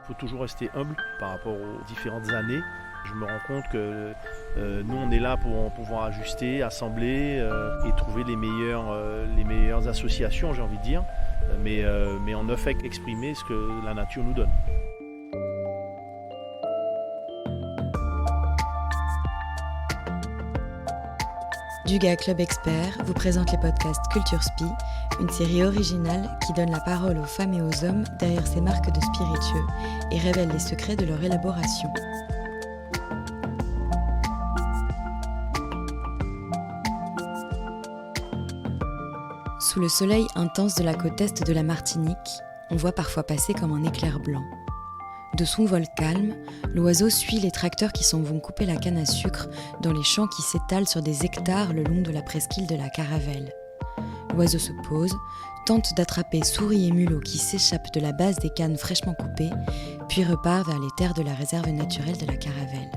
Il faut toujours rester humble par rapport aux différentes années. Je me rends compte que nous, on est là pour pouvoir ajuster, assembler et trouver les meilleures associations, j'ai envie de dire. Mais on ne fait qu'exprimer ce que la nature nous donne. Duga Club Expert vous présente les podcasts Culture Spi, une série originale qui donne la parole aux femmes et aux hommes derrière ces marques de spiritueux et révèle les secrets de leur élaboration. Sous le soleil intense de la côte est de la Martinique, on voit parfois passer comme un éclair blanc. De son vol calme, l'oiseau suit les tracteurs qui s'en vont couper la canne à sucre dans les champs qui s'étalent sur des hectares le long de la presqu'île de la Caravelle. L'oiseau se pose, tente d'attraper souris et mulots qui s'échappent de la base des cannes fraîchement coupées, puis repart vers les terres de la réserve naturelle de la Caravelle.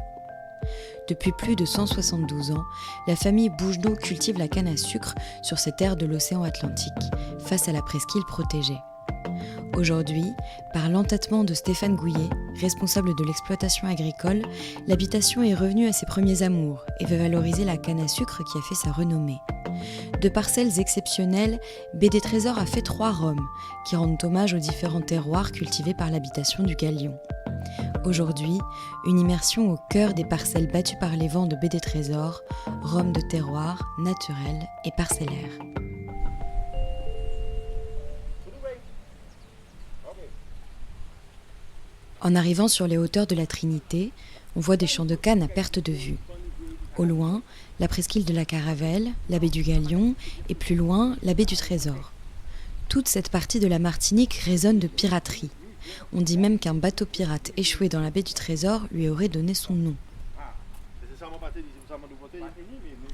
Depuis plus de 172 ans, la famille Bougenot cultive la canne à sucre sur ces terres de l'océan Atlantique, face à la presqu'île protégée. Aujourd'hui, par l'entêtement de Stéphane Gouillet, responsable de l'exploitation agricole, l'habitation est revenue à ses premiers amours et veut valoriser la canne à sucre qui a fait sa renommée. De parcelles exceptionnelles, BD Trésor a fait 3 rhums qui rendent hommage aux différents terroirs cultivés par l'habitation du Galion. Aujourd'hui, une immersion au cœur des parcelles battues par les vents de BD Trésor, rhum de terroir, naturel et parcellaire. En arrivant sur les hauteurs de la Trinité, on voit des champs de canne à perte de vue. Au loin, la presqu'île de la Caravelle, la baie du Galion et plus loin, la baie du Trésor. Toute cette partie de la Martinique résonne de piraterie. On dit même qu'un bateau pirate échoué dans la baie du Trésor lui aurait donné son nom.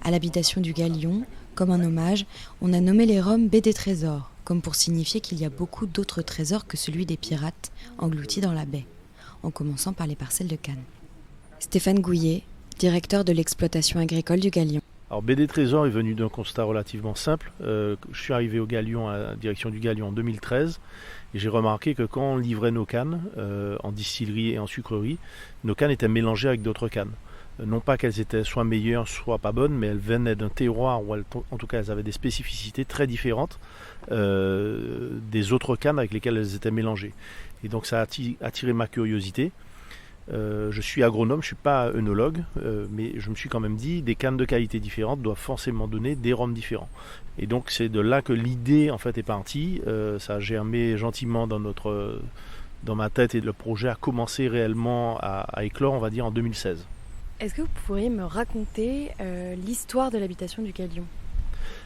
À l'habitation du Galion, comme un hommage, on a nommé les rhums baie des Trésors, comme pour signifier qu'il y a beaucoup d'autres trésors que celui des pirates, engloutis dans la baie, en commençant par les parcelles de canne. Stéphane Gouillet, directeur de l'exploitation agricole du Galion. Alors BD Trésor est venu d'un constat relativement simple. Je suis arrivé au Galion, à la direction du Galion en 2013, et j'ai remarqué que quand on livrait nos cannes, en distillerie et en sucrerie, nos cannes étaient mélangées avec d'autres cannes. Non pas qu'elles étaient soit meilleures, soit pas bonnes, mais elles venaient d'un terroir où en tout cas elles avaient des spécificités très différentes des autres cannes avec lesquelles elles étaient mélangées. Et donc ça a attiré ma curiosité. Je suis agronome, je ne suis pas œnologue, mais je me suis quand même dit des cannes de qualité différentes doivent forcément donner des rhums différents. Et donc c'est de là que l'idée en fait est partie. Ça a germé gentiment dans ma tête et le projet a commencé réellement à éclore, on va dire, en 2016. Est-ce que vous pourriez me raconter l'histoire de l'habitation du Galion ?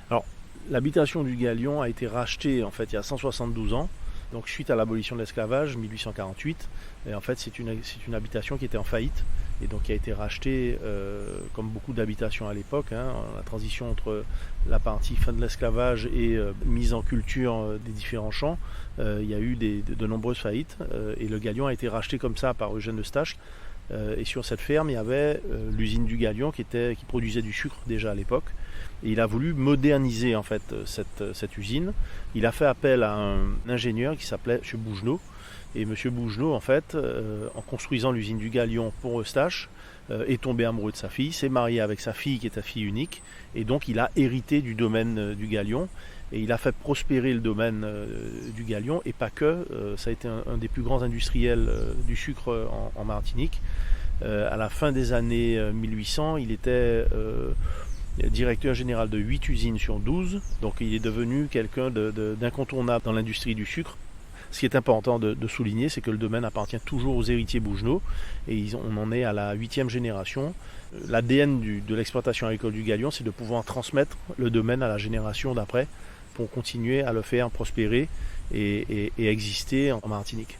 Alors, l'habitation du Galion a été rachetée en fait il y a 172 ans. Donc suite à l'abolition de l'esclavage, 1848, et en fait c'est une habitation qui était en faillite et donc qui a été rachetée comme beaucoup d'habitations à l'époque, la transition entre la partie fin de l'esclavage et mise en culture des différents champs, il y a eu de nombreuses faillites et le Galion a été racheté comme ça par Eugène Eustache. Et sur cette ferme, il y avait l'usine du Galion qui produisait du sucre déjà à l'époque. Et il a voulu moderniser en fait cette usine. Il a fait appel à un ingénieur qui s'appelait M. Bougenot. Et M. Bougenot, en fait, en construisant l'usine du Galion pour Eustache, est tombé amoureux de sa fille, s'est marié avec sa fille qui était fille unique. Et donc il a hérité du domaine du Galion. Et il a fait prospérer le domaine du Galion, et pas que. Ça a été un des plus grands industriels du sucre en Martinique. À la fin des années 1800, il était directeur général de 8 usines sur 12. Donc il est devenu quelqu'un d'incontournable dans l'industrie du sucre. Ce qui est important de souligner, c'est que le domaine appartient toujours aux héritiers Bougenot, et on en est à la 8e génération. L'ADN de l'exploitation agricole du Galion, c'est de pouvoir transmettre le domaine à la génération d'après, pour continuer à le faire prospérer et exister en Martinique.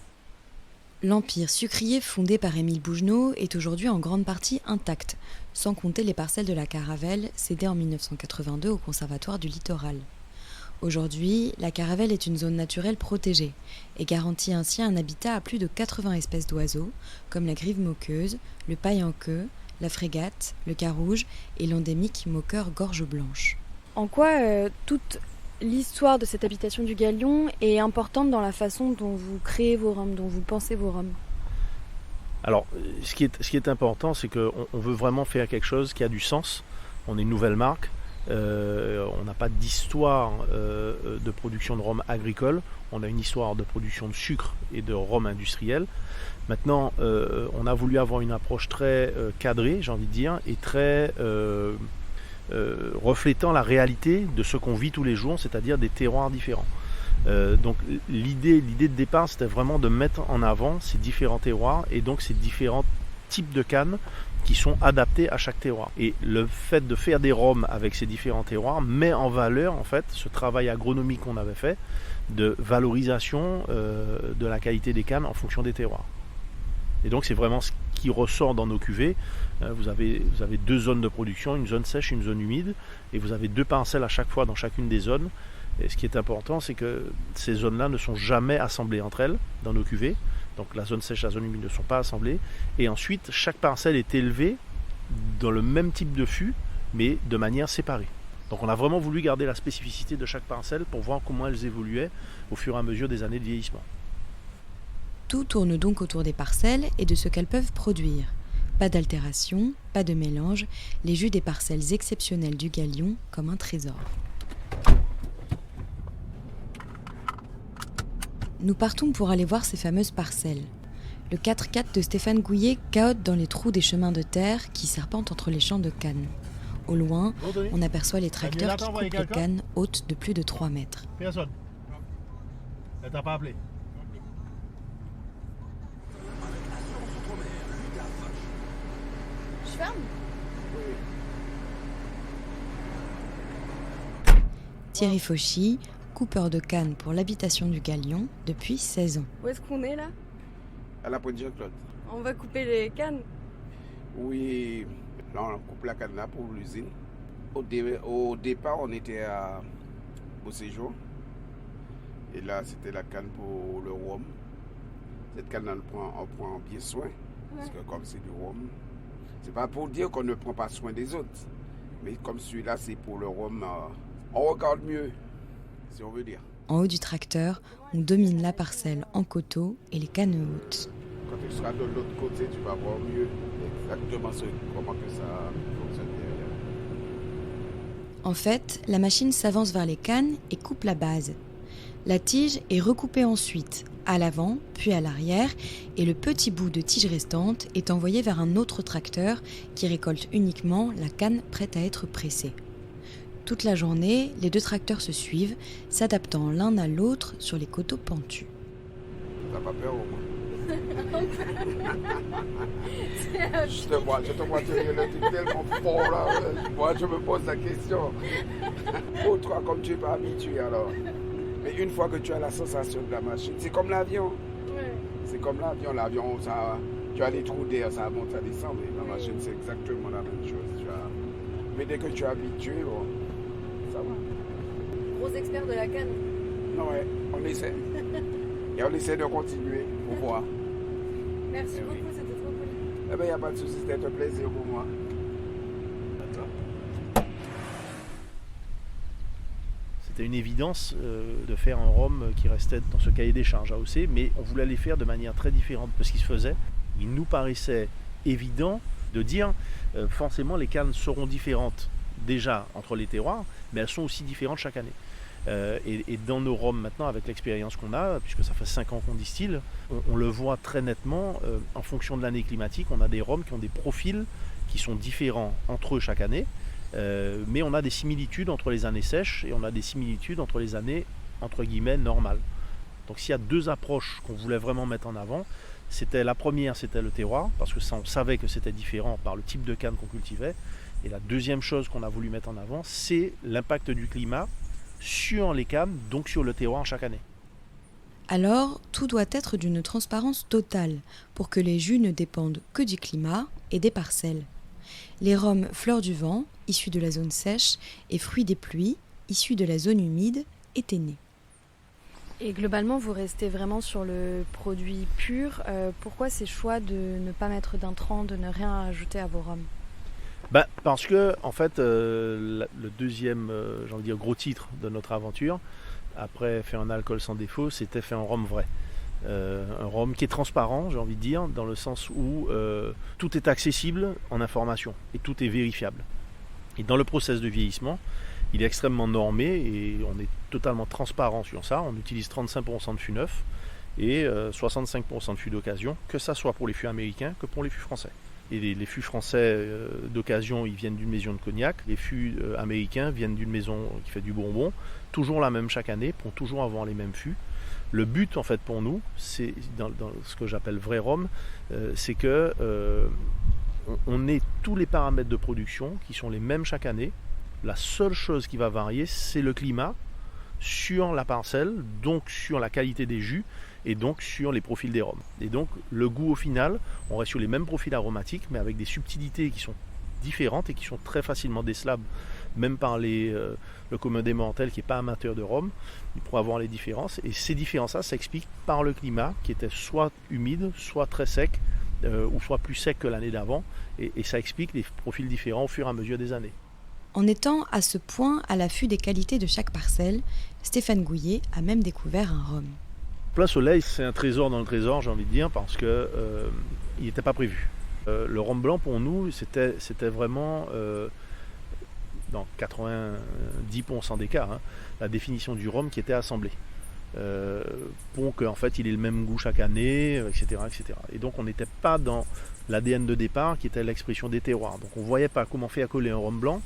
L'empire sucrier fondé par Émile Bougenot est aujourd'hui en grande partie intact, sans compter les parcelles de la Caravelle cédées en 1982 au Conservatoire du Littoral. Aujourd'hui, la Caravelle est une zone naturelle protégée et garantit ainsi un habitat à plus de 80 espèces d'oiseaux, comme la grive moqueuse, le paille-en-queue, la frégate, le carouge et l'endémique moqueur gorge blanche. En quoi toute l'histoire de cette habitation du Galion est importante dans la façon dont vous créez vos rhums, dont vous pensez vos rhums ? Alors, ce qui est important, c'est qu'on veut vraiment faire quelque chose qui a du sens. On est une nouvelle marque. On n'a pas d'histoire de production de rhum agricole. On a une histoire de production de sucre et de rhum industriel. Maintenant, on a voulu avoir une approche très cadrée, j'ai envie de dire, et très reflétant la réalité de ce qu'on vit tous les jours, c'est-à-dire des terroirs différents. Donc l'idée de départ, c'était vraiment de mettre en avant ces différents terroirs et donc ces différents types de cannes qui sont adaptés à chaque terroir. Et le fait de faire des rhums avec ces différents terroirs met en valeur en fait ce travail agronomique qu'on avait fait de valorisation de la qualité des cannes en fonction des terroirs. Et donc c'est vraiment ce qui ressort dans nos cuvées. Vous avez 2 zones de production, une zone sèche et une zone humide, et vous avez 2 parcelles à chaque fois dans chacune des zones. Et ce qui est important, c'est que ces zones-là ne sont jamais assemblées entre elles dans nos cuvées. Donc la zone sèche et la zone humide ne sont pas assemblées. Et ensuite, chaque parcelle est élevée dans le même type de fût, mais de manière séparée. Donc on a vraiment voulu garder la spécificité de chaque parcelle pour voir comment elles évoluaient au fur et à mesure des années de vieillissement. Tout tourne donc autour des parcelles et de ce qu'elles peuvent produire. Pas d'altération, pas de mélange, les jus des parcelles exceptionnelles du Galion comme un trésor. Nous partons pour aller voir ces fameuses parcelles. Le 4x4 de Stéphane Gouillet cahote dans les trous des chemins de terre qui serpentent entre les champs de cannes. Au loin, on aperçoit les tracteurs qui coupent les cannes hautes de plus de 3 mètres. Personne. Elle t'a pas appelé. Je ferme. Thierry Fauchy, coupeur de cannes pour l'habitation du Galion depuis 16 ans. Où est-ce qu'on est là? À la Pointe Jean-Claude. On va couper les cannes. Oui, là on coupe la canne là pour l'usine. Au départ, on était au séjour. Et là, c'était la canne pour le rhum. Cette canne, on prend bien soin. Parce que comme c'est du rhum, c'est pas pour dire qu'on ne prend pas soin des autres. Mais comme celui-là, c'est pour le rhum, on regarde mieux, si on veut dire. En haut du tracteur, on domine la parcelle en coteaux et les cannes hautes. Quand tu seras de l'autre côté, tu vas voir mieux exactement comment que ça fonctionne derrière. En fait, la machine s'avance vers les cannes et coupe la base. La tige est recoupée ensuite, à l'avant, puis à l'arrière, et le petit bout de tige restante est envoyé vers un autre tracteur qui récolte uniquement la canne prête à être pressée. Toute la journée, les 2 tracteurs se suivent, s'adaptant l'un à l'autre sur les coteaux pentus. T'as pas peur au moins? Je te vois tenir le truc tellement fort là. Moi je me pose la question. Pour toi, comme tu n'es pas habitué alors. Mais une fois que tu as la sensation de la machine, c'est comme l'avion. Ouais. C'est comme l'avion. L'avion, ça, tu as les trous d'air, ça monte, ça descend. Mais la machine, c'est exactement la même chose. Mais dès que tu es habitué, bon, ça va. Gros expert de la canne. Non, ouais, on essaie. Et on essaie de continuer pour voir. Merci Eh beaucoup, oui. c'était trop cool. Eh bien, il n'y a pas de souci, c'était un plaisir pour moi. C'était une évidence de faire un rhum qui restait dans ce cahier des charges AOC, mais on voulait les faire de manière très différente de ce qui se faisait. Il nous paraissait évident de dire forcément les cannes seront différentes déjà entre les terroirs, mais elles sont aussi différentes chaque année. Et dans nos rhums maintenant, avec l'expérience qu'on a, puisque ça fait 5 ans qu'on distille, on le voit très nettement en fonction de l'année climatique. On a des rhums qui ont des profils qui sont différents entre eux chaque année, mais on a des similitudes entre les années sèches et on a des similitudes entre les années entre guillemets normales. Donc s'il y a 2 approches qu'on voulait vraiment mettre en avant, la première c'était le terroir, parce que ça on savait que c'était différent par le type de canne qu'on cultivait, et la deuxième chose qu'on a voulu mettre en avant, c'est l'impact du climat sur les cannes, donc sur le terroir chaque année. Alors, tout doit être d'une transparence totale pour que les jus ne dépendent que du climat et des parcelles. Les rhums fleurs du vent, issus de la zone sèche, et fruits des pluies, issus de la zone humide, étaient nés. Et globalement, vous restez vraiment sur le produit pur. Pourquoi ces choix de ne pas mettre d'intrants, de ne rien ajouter à vos rhums? Parce que en fait, le deuxième j'ai envie de dire, gros titre de notre aventure, après faire un alcool sans défaut, c'était faire un rhum vrai. Un rhum qui est transparent, j'ai envie de dire, dans le sens où tout est accessible en information et tout est vérifiable. Et dans le process de vieillissement, il est extrêmement normé et on est totalement transparent sur ça. On utilise 35% de fûts neufs et 65% de fûts d'occasion, que ça soit pour les fûts américains que pour les fûts français. Et les fûts français d'occasion, ils viennent d'une maison de cognac. Les fûts américains viennent d'une maison qui fait du bourbon. Toujours la même chaque année, pour toujours avoir les mêmes fûts. Le but, en fait, pour nous, c'est dans ce que j'appelle vrai rhum, c'est que on ait tous les paramètres de production qui sont les mêmes chaque année. La seule chose qui va varier, c'est le climat sur la parcelle, donc sur la qualité des jus et donc sur les profils des rhums. Et donc le goût au final, on reste sur les mêmes profils aromatiques mais avec des subtilités qui sont différentes et qui sont très facilement décelables, même par le commun des mortels qui n'est pas amateur de rhum, il pourra voir les différences. Et ces différences-là s'expliquent par le climat qui était soit humide, soit très sec, ou soit plus sec que l'année d'avant. Et ça explique les profils différents au fur et à mesure des années. En étant à ce point à l'affût des qualités de chaque parcelle, Stéphane Gouillet a même découvert un rhum. Plein Soleil, c'est un trésor dans le trésor, j'ai envie de dire, parce qu'il n'était pas prévu. Le rhum blanc, pour nous, c'était vraiment, dans 90% des cas, la définition du rhum qui était assemblée. Pour qu'en fait, il ait le même goût chaque année, etc., etc. Et donc, on n'était pas dans l'ADN de départ, qui était l'expression des terroirs. Donc, on ne voyait pas comment faire coller un rhum blanc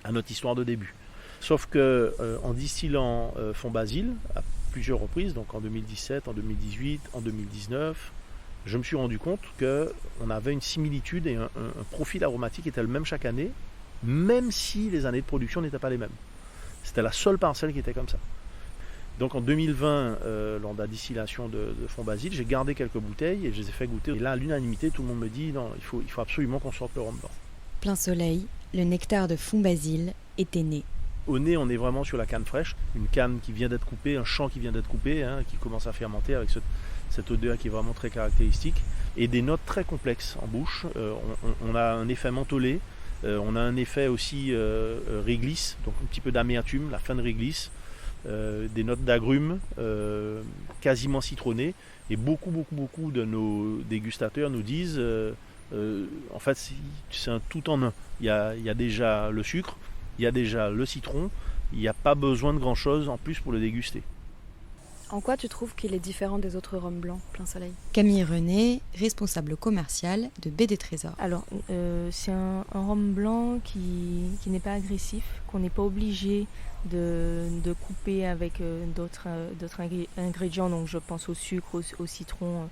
à notre histoire de début. Sauf que en distillant Fond Basile à plusieurs reprises, donc en 2017, en 2018, en 2019, je me suis rendu compte qu'on avait une similitude et un profil aromatique était le même chaque année, même si les années de production n'étaient pas les mêmes. C'était la seule parcelle qui était comme ça. Donc en 2020, lors de la distillation de Fond Basile, j'ai gardé quelques bouteilles et je les ai fait goûter. Et là, à l'unanimité, tout le monde me dit non, il faut absolument qu'on sorte le rhum blanc. Plein Soleil, le nectar de Fond Basile était né. Au nez, on est vraiment sur la canne fraîche, une canne qui vient d'être coupée, un champ qui vient d'être coupé, qui commence à fermenter avec cette odeur qui est vraiment très caractéristique, et des notes très complexes en bouche. On a un effet mentholé, on a un effet aussi réglisse, donc un petit peu d'amertume, la fin de réglisse, des notes d'agrumes quasiment citronnées, et beaucoup de nos dégustateurs nous disent en fait c'est un tout en un. Il y a déjà le sucre, il y a déjà le citron, il n'y a pas besoin de grand chose en plus pour le déguster. En quoi tu trouves qu'il est différent des autres rhums blancs Plein Soleil? Camille René, responsable commercial de Baie des Trésors. Alors, c'est un rhum blanc qui n'est pas agressif, qu'on n'est pas obligé de couper avec d'autres ingrédients. Donc, je pense au sucre, au citron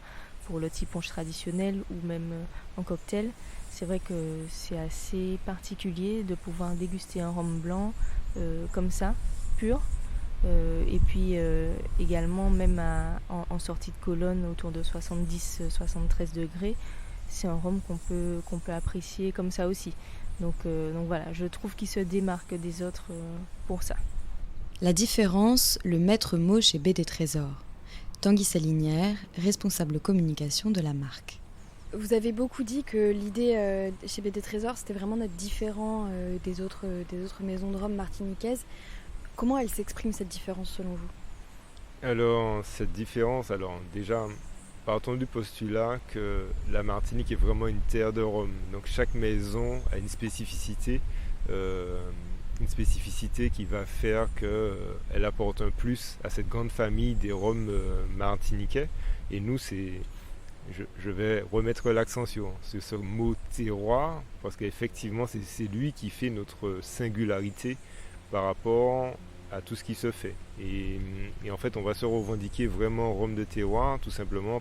pour le type punch traditionnel ou même en cocktail. C'est vrai que c'est assez particulier de pouvoir déguster un rhum blanc comme ça, pur. Et puis également même en sortie de colonne autour de 70-73 degrés, c'est un rhum qu'on peut apprécier comme ça aussi. Donc voilà, je trouve qu'il se démarque des autres pour ça. La différence, le maître mot chez Baie des Trésors. Tanguy Salinière, responsable communication de la marque. Vous avez beaucoup dit que l'idée chez Baie des Trésors, c'était vraiment d'être différent des autres maisons de rhum martiniquaises. Comment elle s'exprime cette différence selon vous? Alors, cette différence, déjà, partons du postulat que la Martinique est vraiment une terre de rhum. Donc chaque maison a une spécificité qui va faire qu'elle apporte un plus à cette grande famille des rhums martiniquais. Et nous, je vais remettre l'accent sur ce mot terroir, parce qu'effectivement, c'est lui qui fait notre singularité par rapport à tout ce qui se fait. Et en fait, on va se revendiquer vraiment rhum de terroir, tout simplement.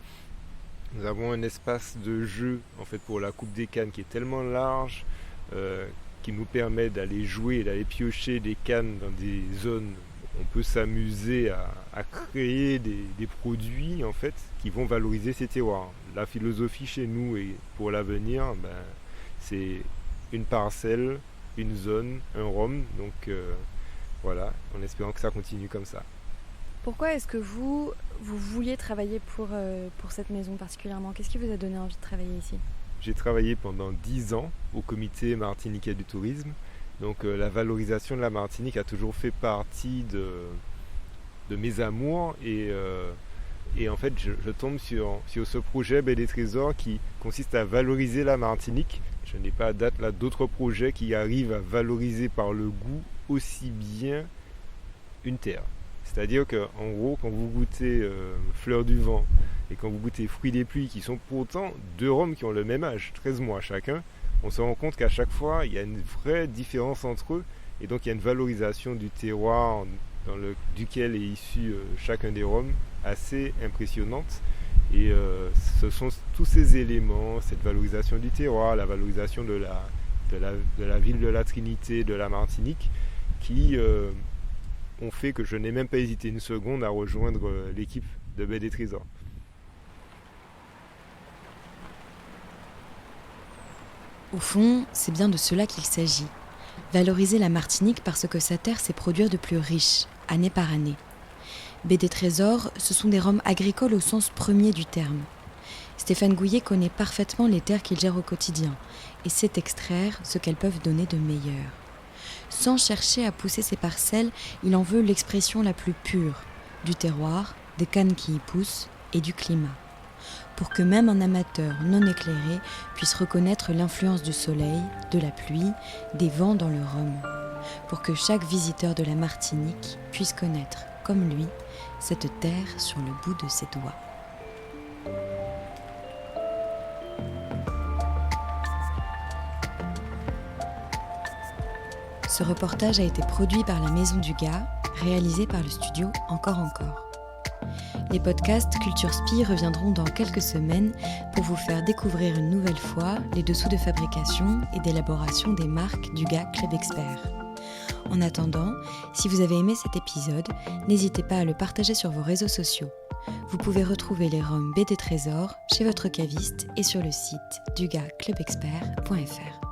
Nous avons un espace de jeu en fait pour la coupe des cannes qui est tellement large, qui nous permet d'aller jouer, d'aller piocher des cannes dans des zones où on peut s'amuser à créer des produits en fait qui vont valoriser ces terroirs. La philosophie chez nous et pour l'avenir, c'est une parcelle, une zone, un rhum. Donc voilà, en espérant que ça continue comme ça. Pourquoi est-ce que vous vouliez travailler pour cette maison particulièrement? Qu'est-ce qui vous a donné envie de travailler ici? J'ai travaillé pendant 10 ans au comité martiniquais du tourisme. Donc la valorisation de la Martinique a toujours fait partie de mes amours. Et Et en fait, je tombe sur ce projet Baie des Trésors qui consiste à valoriser la Martinique. Je n'ai pas à date là d'autres projets qui arrivent à valoriser par le goût aussi bien une terre. C'est-à-dire qu'en gros, quand vous goûtez Fleur du Vent et quand vous goûtez Fruits des Pluies, qui sont pourtant 2 rhums qui ont le même âge, 13 mois chacun, on se rend compte qu'à chaque fois, il y a une vraie différence entre eux. Et donc, il y a une valorisation du terroir duquel est issu chacun des rhums assez impressionnante. Et ce sont tous ces éléments, cette valorisation du terroir, la valorisation de la ville de la Trinité, de la Martinique, qui ont fait que je n'ai même pas hésité une seconde à rejoindre l'équipe de Baie des Trésors. Au fond, c'est bien de cela qu'il s'agit. Valoriser la Martinique parce que sa terre sait produire de plus riche, année par année. Baie des Trésors, ce sont des rhums agricoles au sens premier du terme. Stéphane Gouillet connaît parfaitement les terres qu'il gère au quotidien et sait extraire ce qu'elles peuvent donner de meilleur. Sans chercher à pousser ses parcelles, il en veut l'expression la plus pure, du terroir, des cannes qui y poussent et du climat. Pour que même un amateur non éclairé puisse reconnaître l'influence du soleil, de la pluie, des vents dans le rhum. Pour que chaque visiteur de la Martinique puisse connaître, comme lui, cette terre sur le bout de ses doigts. Ce reportage a été produit par la Maison du Gars, réalisé par le studio Encore. Les podcasts Culture Spi reviendront dans quelques semaines pour vous faire découvrir une nouvelle fois les dessous de fabrication et d'élaboration des marques du Gars Club Expert. En attendant, si vous avez aimé cet épisode, n'hésitez pas à le partager sur vos réseaux sociaux. Vous pouvez retrouver les rhums Baie des Trésors chez votre caviste et sur le site dugaclubexpert.fr.